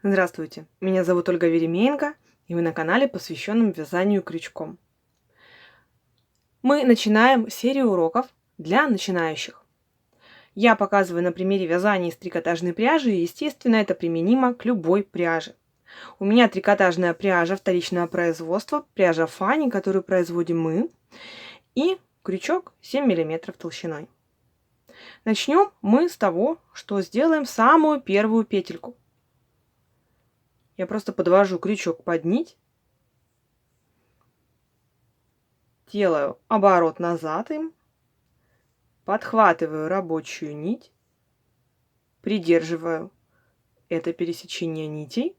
Здравствуйте, меня зовут Ольга Веремеенко, и вы на канале, посвященном вязанию крючком. Мы начинаем серию уроков для начинающих. Я показываю на примере вязания из трикотажной пряжи, и, естественно, это применимо к любой пряже. У меня трикотажная пряжа вторичного производства, пряжа Фани, которую производим мы, и крючок 7 мм толщиной. Начнем мы с того, что сделаем самую первую петельку. Я просто подвожу крючок под нить, делаю оборот назад им, подхватываю рабочую нить, придерживаю это пересечение нитей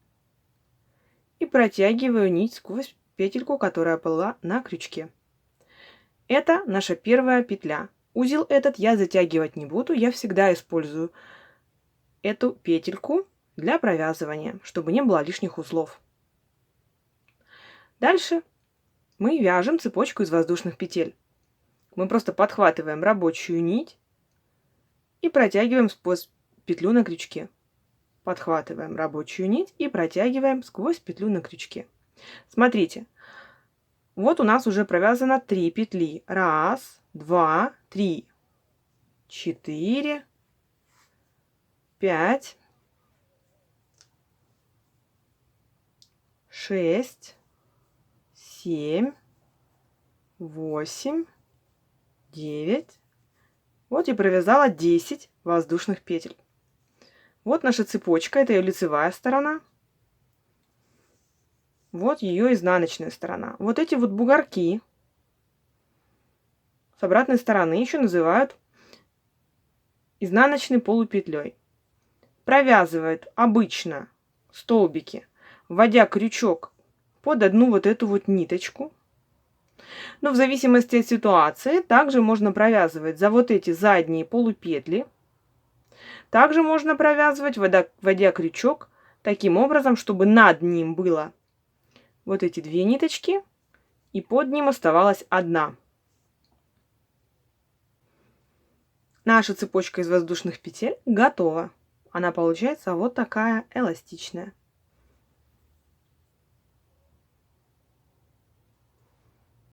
и протягиваю нить сквозь петельку, которая была на крючке. Это наша первая петля. Узел этот я затягивать не буду, я всегда использую эту петельку для провязывания, чтобы не было лишних узлов. Дальше мы вяжем цепочку из воздушных петель. Мы просто подхватываем рабочую нить и протягиваем сквозь петлю на крючке. Подхватываем рабочую нить и протягиваем сквозь петлю на крючке. Смотрите, вот у нас уже провязано 3 петли. 1, 2, 3, 4, 5, 6, 7, 8, 9. Вот и провязала 10 воздушных петель. Вот наша цепочка, это ее лицевая сторона. Вот ее изнаночная сторона. Вот эти вот бугорки с обратной стороны еще называют изнаночной полупетлей. Провязывают обычно столбики, вводя крючок под одну вот эту вот ниточку. Но в зависимости от ситуации также можно провязывать за вот эти задние полупетли. Также можно провязывать, вводя крючок таким образом, чтобы над ним было вот эти 2 ниточки, и под ним оставалась одна. Наша цепочка из воздушных петель готова. Она получается вот такая эластичная.